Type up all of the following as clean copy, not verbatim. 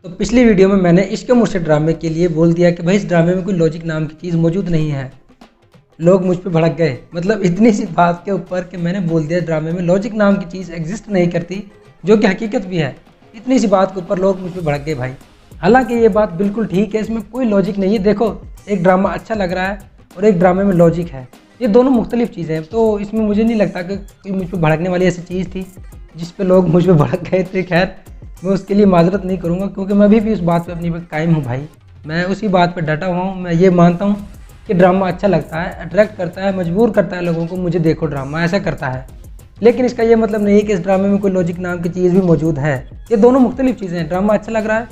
तो पिछली वीडियो में मैंने इश्क मुझसे ड्रामे के लिए बोल दिया कि भाई इस ड्रामे में कोई लॉजिक नाम की चीज़ मौजूद नहीं है। लोग मुझ पे भड़क गए, मतलब इतनी सी बात के ऊपर कि मैंने बोल दिया ड्रामे में लॉजिक नाम की चीज़ एग्जिस्ट नहीं करती, जो कि हकीकत भी है। इतनी सी बात के ऊपर लोग मुझ पे भड़क गए भाई। हालांकि ये बात बिल्कुल ठीक है, इसमें कोई लॉजिक नहीं है। देखो, एक ड्रामा अच्छा लग रहा है और एक ड्रामे में लॉजिक है, ये दोनों मुख्तलिफ चीज़ें हैं। तो इसमें मुझे नहीं लगता कि कोई मुझ पर भड़कने वाली ऐसी चीज़ थी जिस पे लोग मुझ पर भड़क गए थे। खैर, मैं उसके लिए माजरत नहीं करूँगा, क्योंकि मैं भी उस बात पे अपनी कायम हूँ भाई। मैं उसी बात पे डटा हुआ हूँ। मैं ये मानता हूँ कि ड्रामा अच्छा लगता है, अट्रैक्ट करता है, मजबूर करता है लोगों को, मुझे देखो ड्रामा ऐसा करता है। लेकिन इसका ये मतलब नहीं है कि इस ड्रामे में कोई लॉजिक नाम की चीज़ भी मौजूद है। ये दोनों मुख्तलिफ चीज़ें हैं। ड्रामा अच्छा लग रहा है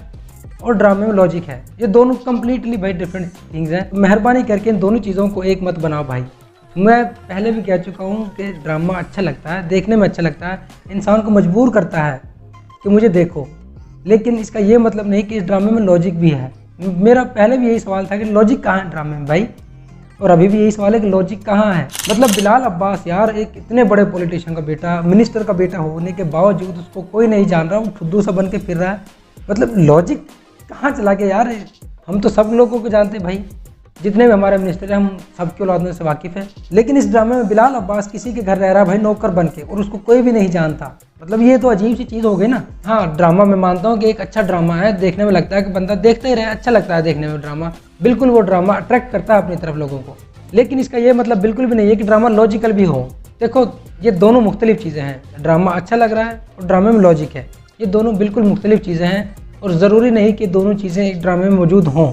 और ड्रामे में लॉजिक है, ये दोनों कम्प्लीटली भाई डिफरेंट थिंग्स हैं। मेहरबानी करके इन दोनों चीज़ों को एक मत बनाओ भाई। मैं पहले भी कह चुका हूँ कि ड्रामा अच्छा लगता है, देखने में अच्छा लगता है, इंसान को मजबूर करता है कि मुझे देखो। लेकिन इसका ये मतलब नहीं कि इस ड्रामे में लॉजिक भी है। मेरा पहले भी यही सवाल था कि लॉजिक कहाँ है ड्रामे में भाई, और अभी भी यही सवाल है कि लॉजिक कहाँ है। मतलब बिलाल अब्बास यार, एक इतने बड़े पॉलिटिशियन का बेटा, मिनिस्टर का बेटा होने के बावजूद उसको कोई नहीं जान रहा, वो फुद्दू सा बन के फिर रहा है। मतलब लॉजिक कहाँ चला गया यार। हम तो सब लोगों को जानते हैं भाई, जितने भी हमारे मिनिस्टर हैं हम सबके औलाद से वाकिफ़ हैं। लेकिन इस ड्रामे में बिलाल अब्बास किसी के घर रह रहा है भाई नौकर बन के, और उसको कोई भी नहीं जानता। मतलब ये तो अजीब सी चीज़ हो गई ना। हाँ, ड्रामा मैं मानता हूँ कि एक अच्छा ड्रामा है, देखने में लगता है कि बंदा देखते ही रहे, अच्छा लगता है देखने में ड्रामा। बिल्कुल वो ड्रामा अट्रैक्ट करता है अपनी तरफ लोगों को। लेकिन इसका ये मतलब बिल्कुल भी नहीं है कि ड्रामा लॉजिकल भी हो। देखो, ये दोनों मुख्तलिफ चीज़ें हैं। ड्रामा अच्छा लग रहा है और ड्रामे में लॉजिक है, ये दोनों बिल्कुल मुख्तलिफ चीज़ें हैं। और ज़रूरी नहीं कि दोनों चीज़ें एक ड्रामे में मौजूद हों।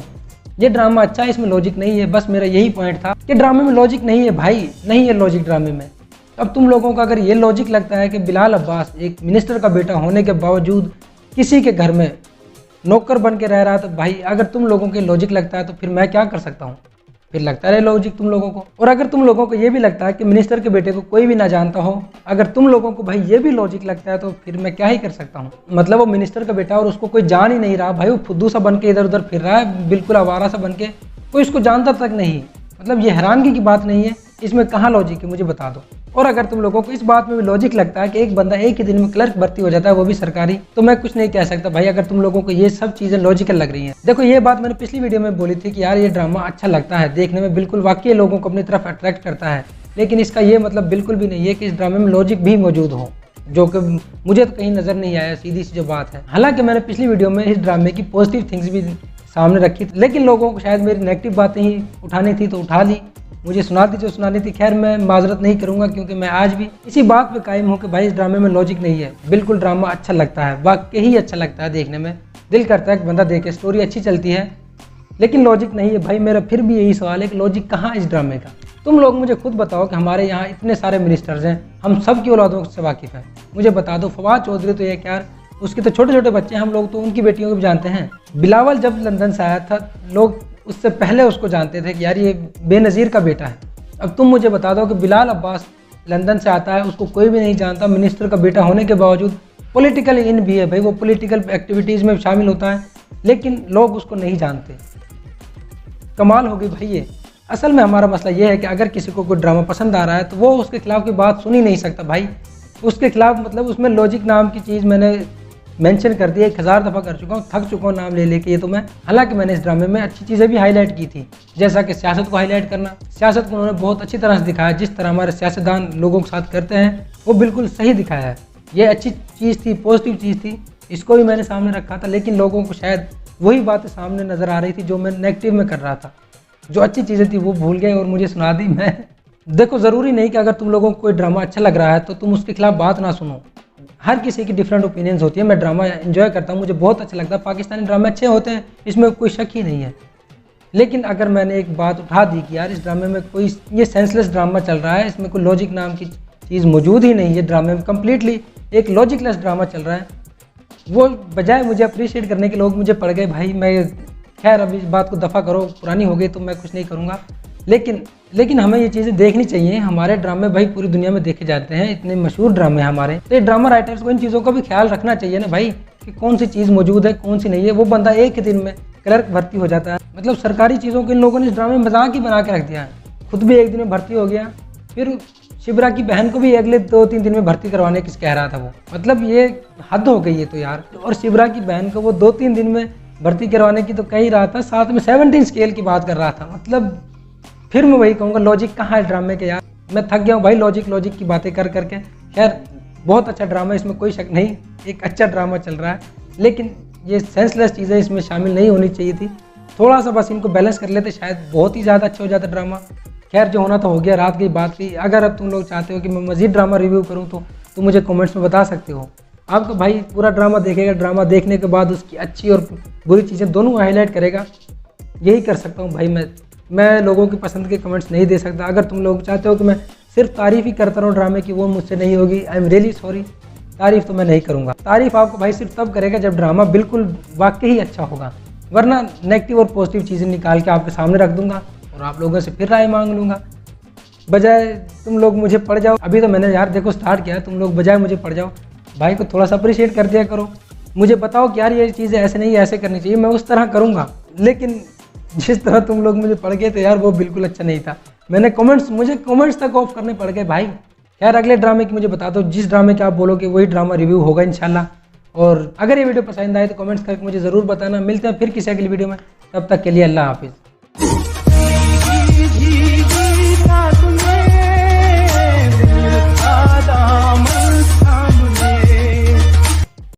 ये ड्रामा अच्छा है, इसमें लॉजिक नहीं है, बस मेरा यही पॉइंट था कि ड्रामे में लॉजिक नहीं है भाई, नहीं है लॉजिक ड्रामे में। अब तुम लोगों का अगर ये लॉजिक लगता है कि बिलाल अब्बास एक मिनिस्टर का बेटा होने के बावजूद किसी के घर में नौकर बन के रह रहा है, तो भाई अगर तुम लोगों के लॉजिक लगता है तो फिर मैं क्या कर सकता हूँ, फिर लगता रहे लॉजिक तुम लोगों को। और अगर तुम लोगों को ये भी लगता है कि मिनिस्टर के बेटे को कोई भी ना जानता हो, अगर तुम लोगों को भाई ये भी लॉजिक लगता है, तो फिर मैं क्या ही कर सकता हूँ। मतलब वो मिनिस्टर का बेटा और उसको कोई जान ही नहीं रहा भाई, वो फुद्दू सा बन के इधर उधर फिर रहा है, बिल्कुल आवारा सा बन के, कोई उसको जानता तक नहीं। मतलब ये हैरानगी की बात नहीं है, इसमें कहाँ लॉजिक है मुझे बता दो। और अगर तुम लोगों को इस बात में भी लॉजिक लगता है कि एक बंदा एक ही दिन में क्लर्क भर्ती हो जाता है, वो भी सरकारी, तो मैं कुछ नहीं कह सकता भाई, अगर तुम लोगों को ये सब चीज़ें लॉजिकल लग रही हैं। देखो, ये बात मैंने पिछली वीडियो में बोली थी कि यार ये ड्रामा अच्छा लगता है देखने में, बिल्कुल वाकई लोगों को अपनी तरफ अट्रैक्ट करता है। लेकिन इसका ये मतलब बिल्कुल भी नहीं है कि इस ड्रामे में लॉजिक भी मौजूद हो, जो कि मुझे तो कहीं नज़र नहीं आया, सीधी सी जो बात है। हालांकि मैंने पिछली वीडियो में इस ड्रामे की पॉजिटिव थिंग्स भी सामने रखी थी, लेकिन लोगों को शायद मेरी नेगेटिव बातें ही उठानी थी तो उठा ली, मुझे सुना दी जो सुनानी थी। खैर, मैं माजरत नहीं करूंगा, क्योंकि मैं आज भी इसी बात पे कायम हूँ कि भाई इस ड्रामे में लॉजिक नहीं है। बिल्कुल ड्रामा अच्छा लगता है, वाकई ही अच्छा लगता है देखने में, दिल करता है कि बंदा देखे, स्टोरी अच्छी चलती है, लेकिन लॉजिक नहीं है भाई। मेरा फिर भी यही सवाल है कि लॉजिक कहाँ इस ड्रामे का। तुम लोग मुझे खुद बताओ कि हमारे यहाँ इतने सारे मिनिस्टर्स हैं, हम सब की औलादों से वाकिफ़ हैं, मुझे बता दो। फवाद चौधरी तो ये यार, उसके तो छोटे छोटे बच्चे हैं, हम लोग तो उनकी बेटियों को भी जानते हैं। बिलावल जब लंदन से आया था, लोग उससे पहले उसको जानते थे कि यार ये बेनज़ीर का बेटा है। अब तुम मुझे बता दो कि बिलाल अब्बास लंदन से आता है, उसको कोई भी नहीं जानता, मिनिस्टर का बेटा होने के बावजूद पॉलिटिकल इन भी है भाई, वो पॉलिटिकल एक्टिविटीज़ में शामिल होता है, लेकिन लोग उसको नहीं जानते। कमाल हो गई भाई ये। असल में हमारा मसला ये है कि अगर किसी को कोई ड्रामा पसंद आ रहा है तो वो उसके खिलाफ की बात सुन ही नहीं सकता भाई। उसके खिलाफ मतलब उसमें लॉजिक नाम की चीज़ मैंने मेंशन कर दिया, 1000 दफ़ा कर चुका हूँ, थक चुका हूँ नाम ले लेके ये तो मैं। हालांकि मैंने इस ड्रामे में अच्छी चीज़ें भी हाईलाइट की थी, जैसा कि सियासत को हाईलाइट करना। सियासत को उन्होंने बहुत अच्छी तरह से दिखाया, जिस तरह हमारे सियासतदान लोगों के साथ करते हैं वो बिल्कुल सही दिखाया है। ये अच्छी चीज़ थी, पॉजिटिव चीज़ थी, इसको भी मैंने सामने रखा था। लेकिन लोगों को शायद वही बातें सामने नज़र आ रही थी जो मैं नेगेटिव में कर रहा था, जो अच्छी चीज़ें थी वो भूल गए और मुझे सुना दी मैं। देखो, ज़रूरी नहीं कि अगर तुम लोगों को कोई ड्रामा अच्छा लग रहा है तो तुम उसके खिलाफ बात ना सुनो। हर किसी की डिफरेंट ओपिनियंस होती है। मैं ड्रामा एंजॉय करता हूँ, मुझे बहुत अच्छा लगता है, पाकिस्तानी ड्रामे अच्छे होते हैं, इसमें कोई शक ही नहीं है। लेकिन अगर मैंने एक बात उठा दी कि यार इस ड्रामे में कोई ये सेंसलेस ड्रामा चल रहा है, इसमें कोई लॉजिक नाम की चीज़ मौजूद ही नहीं है, ड्रामे में कम्प्लीटली एक लॉजिकलेस ड्रामा चल रहा है, वो बजाय मुझे अप्रिशिएट करने के लोग मुझे पड़ गए भाई। मैं खैर अब इस बात को दफ़ा करो, पुरानी हो गई तो मैं कुछ नहीं करूँगा। लेकिन हमें ये चीज़ें देखनी चाहिए। हमारे ड्रामे भाई पूरी दुनिया में देखे जाते हैं, इतने मशहूर ड्रामे हैं हमारे, तो ये ड्रामा राइटर्स को इन चीज़ों का भी ख्याल रखना चाहिए ना भाई, कि कौन सी चीज़ मौजूद है कौन सी नहीं है। वो बंदा एक ही दिन में क्लर्क भर्ती हो जाता है, मतलब सरकारी चीज़ों को इन लोगों ने इस ड्रामे में मजाक ही बना के रख दिया है। खुद भी एक दिन में भर्ती हो गया, फिर शिबरा की बहन को भी अगले 2-3 दिन में भर्ती करवाने किस कह रहा था वो, मतलब ये हद हो गई है तो यार। और शिबरा की बहन को वो 2-3 दिन में भर्ती करवाने की तो कह ही रहा था, साथ में 17 स्केल की बात कर रहा था। मतलब फिर मैं वही कहूँगा, लॉजिक कहाँ है ड्रामे के यार। मैं थक गया हूँ भाई लॉजिक की बातें कर करके। खैर बहुत अच्छा ड्रामा, इसमें कोई शक नहीं, एक अच्छा ड्रामा चल रहा है, लेकिन ये सेंसलेस चीज़ें इसमें शामिल नहीं होनी चाहिए थी। थोड़ा सा बस इनको बैलेंस कर लेते शायद बहुत ही ज़्यादा अच्छा हो जाता ड्रामा। खैर जो होना तो हो गया, रात की बात थी। अगर अब तुम लोग चाहते हो कि मैं मज़ीद ड्रामा रिव्यू करूँ तो तुम मुझे कमेंट्स में बता सकते हो। आपका भाई पूरा ड्रामा देखेगा, ड्रामा देखने के बाद उसकी अच्छी और बुरी चीज़ें दोनों हाईलाइट करेगा। यही कर सकता हूँ भाई मैं लोगों की पसंद के कमेंट्स नहीं दे सकता। अगर तुम लोग चाहते हो कि मैं सिर्फ तारीफ़ ही करता रहूँ ड्रामे की, वो मुझसे नहीं होगी। आई एम रियली सॉरी, तारीफ़ तो मैं नहीं करूँगा। तारीफ़ आपको भाई सिर्फ तब करेगा जब ड्रामा बिल्कुल वाकई ही अच्छा होगा, वरना नेगेटिव और पॉजिटिव चीज़ें निकाल के आपके सामने रख दूंगा और आप लोगों से फिर राय मांग लूँगा। बजाय तुम लोग मुझे पढ़ जाओ, अभी तो मैंने यार देखो स्टार्ट किया है, तुम लोग बजाय मुझे पढ़ जाओ, भाई को थोड़ा सा अप्रिशिएट कर दिया करो। मुझे बताओ कि यार ये चीज़ें ऐसे नहीं ऐसे करनी चाहिए, मैं उस तरह करूँगा। लेकिन जिस तरह तुम लोग मुझे पढ़ गए थे यार, वो बिल्कुल अच्छा नहीं था। मुझे कमेंट्स तक ऑफ करने पड़ गए भाई। यार अगले ड्रामे की मुझे बता दो, जिस ड्रामे के आप बोलोगे वही ड्रामा रिव्यू होगा इंशाल्लाह। और अगर ये वीडियो पसंद आए तो कमेंट्स करके मुझे ज़रूर बताना। मिलते हैं फिर किसी अगली वीडियो में, तब तक के लिए अल्लाह हाफिज़।